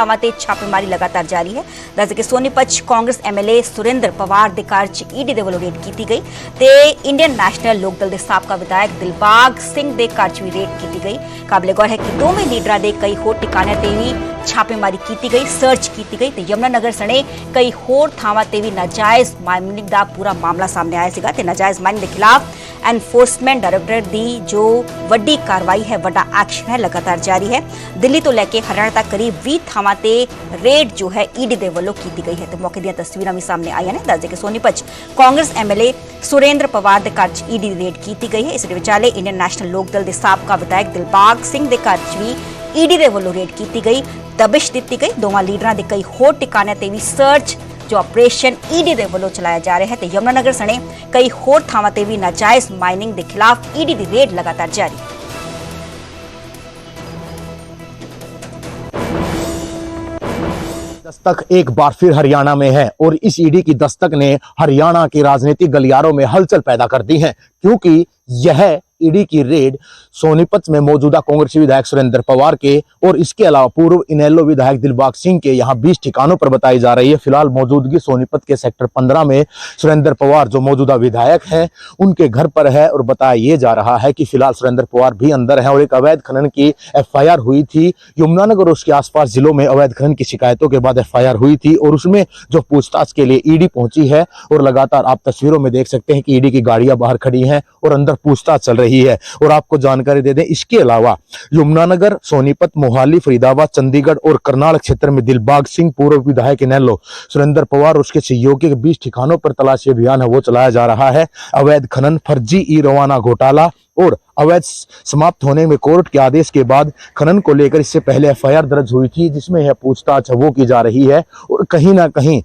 ਤੇ ਛਾਪੇਮਾਰੀ ਲਗਾਤਾਰ ਜਾਰੀ ਹੈ। ਦੱਸ ਕਿ ਸੋਨੀਪਤ ਕਾਂਗਰਸ ਐਮਐਲਏ ਸੁਰਿੰਦਰ ਪਵਾਰ ਦੇ ਘਰ 'ਚ ਈਡੀ ਦੇ ਵੱਲੋਂ ਰੇਡ ਕੀਤੀ ਗਈ ਤੇ ਇੰਡੀਅਨ ਨੈਸ਼ਨਲ ਲੋਕ ਦਲ ਦੇ ਸਾਬਕਾ ਵਿਧਾਇਕ ਦਿਲਬਾਗ ਸਿੰਘ ਦੇ ਘਰ 'ਚ ਵੀ ਰੇਡ ਕੀਤੀ ਗਈ। ਕਾਬਲੇ ਗੌਰ ਹੈ ਕਿ ਦੋਵੇਂ ਲੀਡਰਾਂ ਦੇ ਕਈ ਹੋਰ ਟਿਕਾਣਿਆਂ ਤੇ ਵੀ ਛਾਪੇਮਾਰੀ ਕੀਤੀ ਗਈ, ਸਰਚ ਕੀਤੀ गई ਤੇ ਯਮੁਨਾ ਨਗਰ ਸਣੇ ਕਈ ਹੋਰ ਥਾਵਾਂ ਤੇ ਵੀ ਨਾਜਾਇਜ਼ ਮਾਈਨਿੰਗ ਦਾ ਪੂਰਾ ਮਾਮਲਾ ਸਾਹਮਣੇ ਆਇਆ ਸੀਗਾ ਤੇ ਨਾਜਾਇਜ਼ ਮਾਈਨਿੰਗ ਦੇ ਖਿਲਾਫ एनफोर्समेंट डायरेक्टरेट दी जो वड्डी कार्रवाई है, वड्डा एक्शन है, लगातार जारी है। दिल्ली तो लैके हरियाणा तक करीब 20 थावां ते रेड जो है ईडी दे वल्लों कीती गई है तो मौके दी तस्वीरां भी सामने आई ने। दस दे कि सोनीपत कांग्रेस एमएलए सुरेंद्र पवार दे घर च ईडी रेड कीती गई है। इस दे विचाले इंडियन नैशनल लोक दल दे साबका विधायक दिलबाग सिंह दे घर च भी ईडी दे वल्लों रेड कीती गई, दबिश दित्ती गई। दोवां लीडरां दे कई होर ठिकाणिਆਂ ते भी सर्च जो ऑपरेशन ईडी दे वल्लों चलाया जा रहा है तो यमुना नगर सने कई होर थावां ते भी नाजायज माइनिंग के खिलाफ ईडी की रेड लगातार जारी। दस्तक एक बार फिर हरियाणा में है और इस ईडी की दस्तक ने हरियाणा के राजनीतिक गलियारों में हलचल पैदा कर दी है, क्योंकि यह ईडी की रेड सोनीपत में मौजूदा कांग्रेसी विधायक सुरेंद्र पवार के और इसके अलावा पूर्व इनेलो विधायक दिलबाग सिंह के यहाँ 20 ठिकानों पर बताई जा रही है। फिलहाल मौजूदगी सोनीपत के सेक्टर 15 में सुरेंद्र पवार जो मौजूदा विधायक हैं उनके घर पर है और बताया ये जा रहा है कि फिलहाल सुरेंद्र पवार भी अंदर है और एक अवैध खनन की एफआईआर हुई थी यमुनानगर और उसके आसपास जिलों में अवैध खनन की शिकायतों के बाद एफआईआर हुई थी और उसमें जो पूछताछ के लिए ईडी पहुंची है और लगातार आप तस्वीरों में देख सकते हैं कि ईडी की गाड़ियां बाहर खड़ी हैं और अंदर पूछताछ चल रही है। और आपको जानकारी दे दें, इसके अलावा यमुनानगर, सोनीपत, मोहाली, फरीदाबाद, चंडीगढ़ और करनाल क्षेत्र में दिलबाग सिंह पूर्व विधायक इनेलो सुरेंद्र पवार और उसके सहयोगी के 20 ठिकानों पर तलाशी अभियान है वो चलाया जा रहा है। अवैध खनन, फर्जी ई रवाना घोटाला और अवैध समाप्त होने में कोर्ट के आदेश के बाद खनन को लेकर इससे पहले एफआईआर दर्ज हुई थी जिसमें यह पूछताछ वो की जा रही है। और कहीं ना कहीं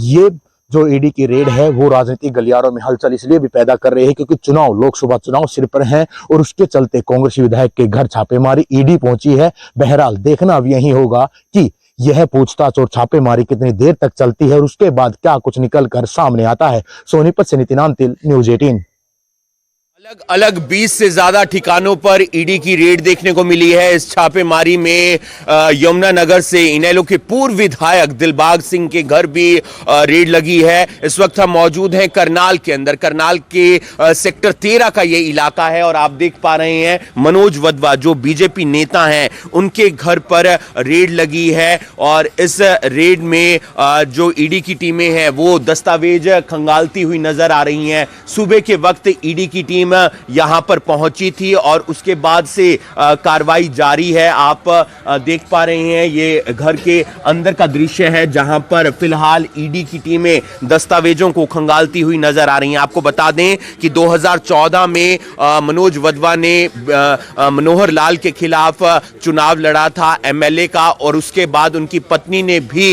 ये जो ईडी की रेड है वो राजनीतिक गलियारों में हलचल इसलिए भी पैदा कर रही है क्योंकि चुनाव, लोकसभा चुनाव सिर पर हैं और उसके चलते कांग्रेस विधायक के घर छापेमारी ईडी पहुंची है। बहरहाल देखना अब यही होगा कि यह पूछताछ और छापेमारी कितनी देर तक चलती है और उसके बाद क्या कुछ निकल कर सामने आता है। सोनीपत से नितिन अंतिल, न्यूज 18। अलग अलग 20 से ज्यादा ठिकानों पर ईडी की रेड देखने को मिली है। इस छापेमारी में यमुना नगर से इनेलो के पूर्व विधायक दिलबाग सिंह के घर भी रेड लगी है। इस वक्त हम मौजूद हैं करनाल के अंदर। करनाल के सेक्टर 13 का ये इलाका है और आप देख पा रहे हैं मनोज वधवा जो बीजेपी नेता हैं उनके घर पर रेड लगी है। और इस रेड में जो ईडी की टीमें हैं वो दस्तावेज खंगालती हुई नजर आ रही हैं। सुबह के वक्त ईडी की टीम यहां पर पहुंची थी और उसके बाद से कार्रवाई जारी है। आप देख पा रहे हैं ये घर के अंदर का दृश्य है जहां पर फिलहाल ईडी की टीमें दस्तावेजों को खंगालती हुई नजर आ रही हैं। आपको बता दें कि 2014 में मनोज वधवा ने मनोहर लाल के खिलाफ चुनाव लड़ा था एमएलए का और उसके बाद उनकी पत्नी ने भी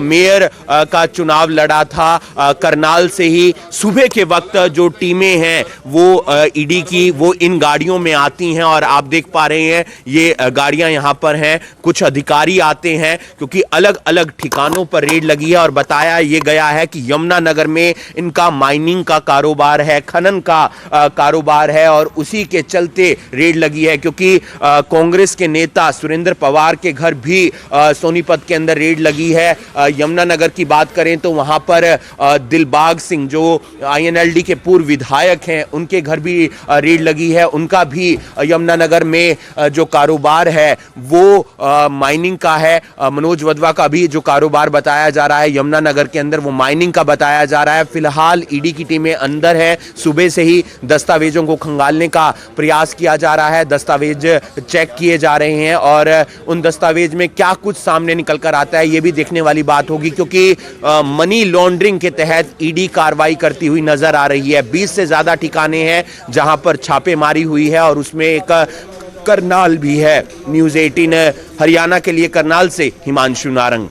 मेयर का चुनाव लड़ा था करनाल से ही। सुबह के वक्त जो टीमें हैं वो ईडी की वो इन गाड़ियों में आती हैं और आप देख पा रहे हैं ये गाड़ियां यहां पर हैं। कुछ अधिकारी आते हैं क्योंकि अलग अलग ठिकानों पर रेड लगी है और बताया ये गया है कि यमुना नगर में इनका माइनिंग का कारोबार है, खनन का कारोबार है और उसी के चलते रेड लगी है। क्योंकि कांग्रेस के नेता सुरेंद्र पवार के घर भी सोनीपत के अंदर रेड लगी है। यमुना नगर की बात करें तो वहां पर दिलबाग सिंह जो आईएनएलडी के पूर्व विधायक हैं उनके घर भी रेड लगी है। उनका भी यमुना नगर में जो कारोबार है वो माइनिंग का है। मनोज वधवा का भी जो कारोबार बताया जा रहा है यमुना नगर के अंदर वो माइनिंग का बताया जा रहा है। फिलहाल ईडी की टीमें अंदर है। सुबह से ही दस्तावेजों को खंगालने का प्रयास किया जा रहा है, दस्तावेज चेक किए जा रहे हैं और उन दस्तावेज में क्या कुछ सामने निकल कर आता है ये भी देखने वाली बात होगी क्योंकि मनी लॉन्ड्रिंग के तहत ईडी कार्रवाई करती हुई नजर आ रही है। 20 से ज्यादा ठिकाने हैं जहां पर छापेमारी हुई है और उसमें एक करनाल भी है। न्यूज 18 हरियाणा के लिए करनाल से हिमांशु नारंग।